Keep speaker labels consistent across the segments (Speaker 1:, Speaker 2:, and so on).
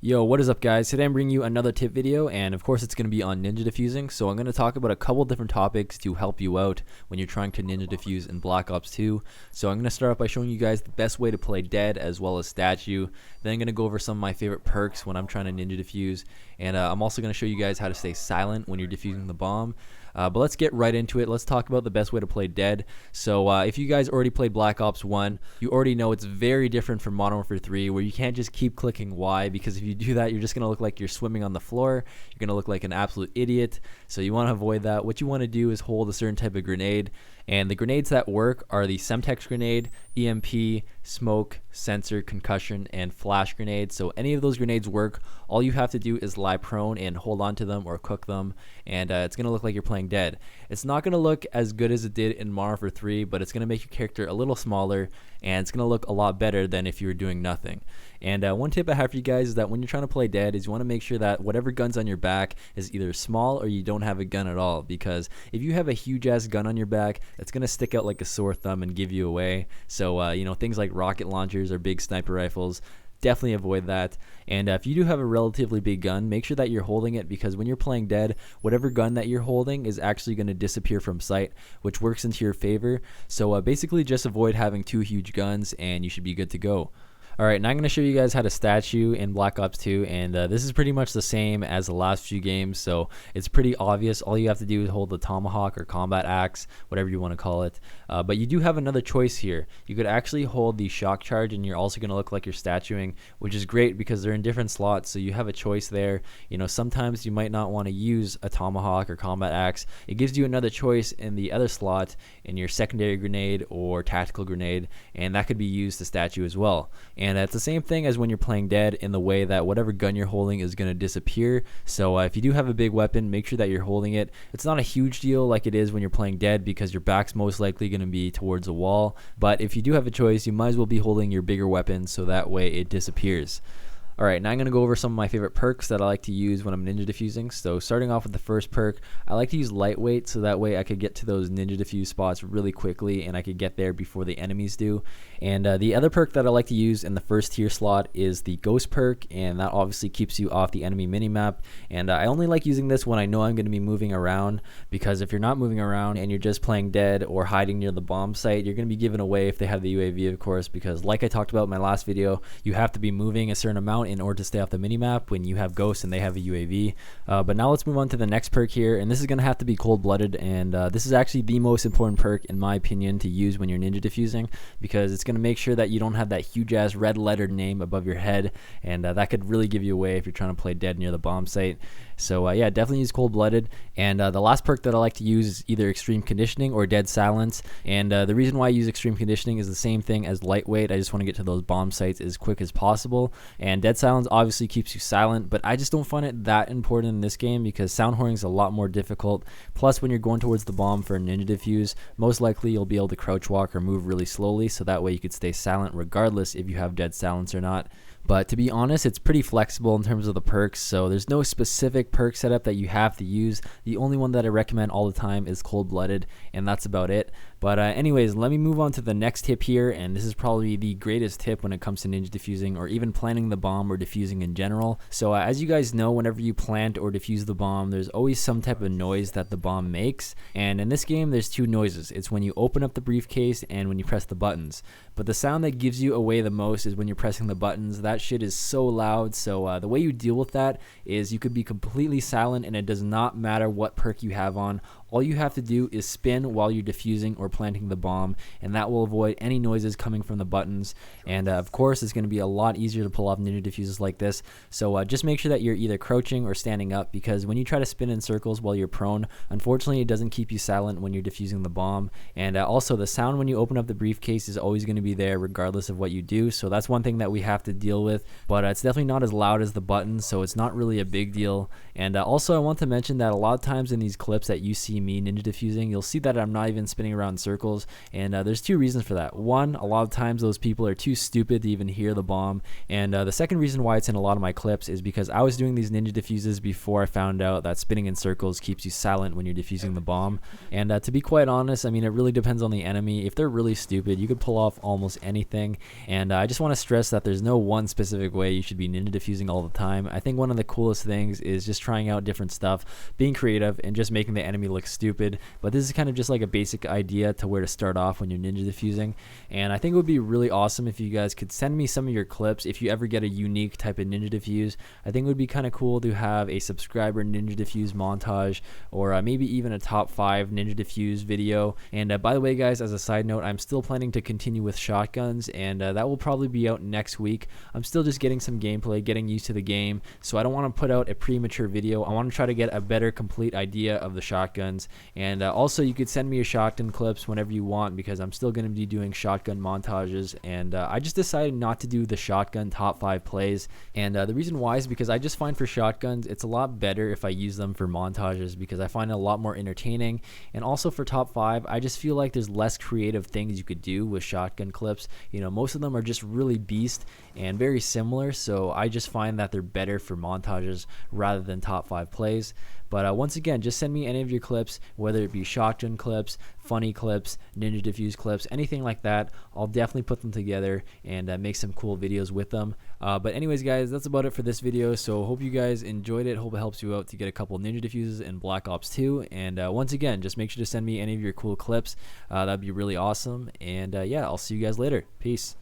Speaker 1: Yo, what is up guys? Today I'm bringing you another tip video, and of course it's going to be on ninja defusing. So I'm going to talk about a couple different topics to help you out when you're trying to ninja defuse in Black Ops 2. So I'm going to start off by showing you guys the best way to play dead as well as statue. Then I'm going to go over some of my favorite perks when I'm trying to ninja defuse, and I'm also going to show you guys how to stay silent when you're defusing the bomb. But let's get right into it. Let's talk about the best way to play dead. So if you guys already played Black Ops 1, you already know it's very different from Modern Warfare 3, where you can't just keep clicking Y, because if you do that, you're just going to look like you're swimming on the floor. You're going to look like an absolute idiot. So you want to avoid that. What you want to do is hold a certain type of grenade. And the grenades that work are the Semtex grenade, EMP, smoke, sensor, concussion, and flash grenade. So any of those grenades work. All you have to do is lie prone and hold on to them or cook them, and it's going to look like you're playing dead. It's not going to look as good as it did in Modern Warfare 3, but it's going to make your character a little smaller, and it's going to look a lot better than if you were doing nothing. And one tip I have for you guys is that when you're trying to play dead, is you want to make sure that whatever gun's on your back is either small or you don't have a gun at all, because if you have a huge ass gun on your back, it's going to stick out like a sore thumb and give you away. So you know, things like rocket launchers or big sniper rifles, definitely avoid that. And if you do have a relatively big gun, make sure that you're holding it, because when you're playing dead, whatever gun that you're holding is actually going to disappear from sight, which works into your favor. So basically just avoid having two huge guns and you should be good to go. Alright, now I'm going to show you guys how to statue in Black Ops 2, and this is pretty much the same as the last few games, so it's pretty obvious. All you have to do is hold the tomahawk or combat axe, whatever you want to call it. But you do have another choice here. You could actually hold the shock charge, and you're also going to look like you're statuing, which is great because they're in different slots, so you have a choice there. You know, sometimes you might not want to use a tomahawk or combat axe. It gives you another choice in the other slot in your secondary grenade or tactical grenade, and that could be used to statue as well. And it's the same thing as when you're playing dead, in the way that whatever gun you're holding is going to disappear. So if you do have a big weapon, make sure that you're holding it. It's not a huge deal like it is when you're playing dead, because your back's most likely going to be towards a wall. But if you do have a choice, you might as well be holding your bigger weapon, so that way it disappears. Alright, now I'm going to go over some of my favorite perks that I like to use when I'm ninja defusing. So starting off with the first perk, I like to use lightweight, so that way I could get to those ninja defuse spots really quickly and I could get there before the enemies do. And the other perk that I like to use in the first tier slot is the ghost perk, and that obviously keeps you off the enemy minimap. And I only like using this when I know I'm going to be moving around, because if you're not moving around and you're just playing dead or hiding near the bomb site, you're going to be given away if they have the UAV, of course, because like I talked about in my last video, you have to be moving a certain amount in order to stay off the minimap when you have ghosts and they have a UAV. But now let's move on to the next perk here, and this is going to have to be cold-blooded, and this is actually the most important perk in my opinion to use when you're ninja defusing, because it's going to make sure that you don't have that huge ass red lettered name above your head, and that could really give you away if you're trying to play dead near the bomb site. So yeah, definitely use cold-blooded. And the last perk that I like to use is either extreme conditioning or dead silence, and the reason why I use extreme conditioning is the same thing as lightweight. I just want to get to those bomb sites as quick as possible, and dead silence obviously keeps you silent, but I just don't find it that important in this game, because sound whoring is a lot more difficult. Plus, when you're going towards the bomb for a ninja defuse, most likely you'll be able to crouch walk or move really slowly, so that way you could stay silent regardless if you have dead silence or not. But to be honest, it's pretty flexible in terms of the perks, so there's no specific perk setup that you have to use. The only one that I recommend all the time is cold-blooded, and that's about it. But anyways, let me move on to the next tip here, and this is probably the greatest tip when it comes to ninja defusing, or even planting the bomb or defusing in general. So as you guys know, whenever you plant or defuse the bomb, there's always some type of noise that the bomb makes, and in this game there's two noises. It's when you open up the briefcase and when you press the buttons. But the sound that gives you away the most is when you're pressing the buttons. That shit is so loud, so the way you deal with that is you could be completely silent, and it does not matter what perk you have on. All you have to do is spin while you're defusing or planting the bomb, and that will avoid any noises coming from the buttons. And of course, it's going to be a lot easier to pull off ninja diffuses like this. So just make sure that you're either crouching or standing up, because when you try to spin in circles while you're prone, unfortunately it doesn't keep you silent when you're defusing the bomb. And also, the sound when you open up the briefcase is always going to be there regardless of what you do, so that's one thing that we have to deal with. But it's definitely not as loud as the buttons, so it's not really a big deal. And also, I want to mention that a lot of times in these clips that you see see me ninja diffusing, you'll see that I'm not even spinning around in circles, and there's two reasons for that. One, a lot of times those people are too stupid to even hear the bomb, and the second reason why it's in a lot of my clips is because I was doing these ninja diffuses before I found out that spinning in circles keeps you silent when you're defusing the bomb. And to be quite honest, I mean, it really depends on the enemy. If they're really stupid, you could pull off almost anything, and I just want to stress that there's no one specific way you should be ninja diffusing all the time. I think one of the coolest things is just trying out different stuff, being creative, and just making the enemy look stupid. But this is kind of just like a basic idea to where to start off when you're ninja diffusing, and I think it would be really awesome if you guys could send me some of your clips if you ever get a unique type of ninja diffuse. I think it would be kind of cool to have a subscriber ninja diffuse montage, or maybe even a top 5 ninja diffuse video. And by the way guys, as a side note, I'm still planning to continue with shotguns, and that will probably be out next week. I'm still just getting some gameplay, getting used to the game, so I don't want to put out a premature video. I want to try to get a better complete idea of the shotguns. And also you could send me your shotgun clips whenever you want, because I'm still going to be doing shotgun montages, and I just decided not to do the shotgun top 5 plays. And the reason why is because I just find for shotguns it's a lot better if I use them for montages, because I find it a lot more entertaining. And also for top 5, I just feel like there's less creative things you could do with shotgun clips. You know, most of them are just really beast and very similar, so I just find that they're better for montages rather than top 5 plays. But once again, just send me any of your clips, whether it be shotgun clips, funny clips, ninja diffuse clips, anything like that. I'll definitely put them together and make some cool videos with them. But anyways guys, that's about it for this video. So hope you guys enjoyed it. Hope it helps you out to get a couple ninja diffuses in Black Ops 2. And once again, just make sure to send me any of your cool clips. That'd be really awesome. And yeah, I'll see you guys later. Peace.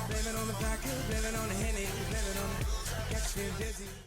Speaker 1: Blame it on the vodka, blame it on the Henny, blame it on the, got you feeling dizzy.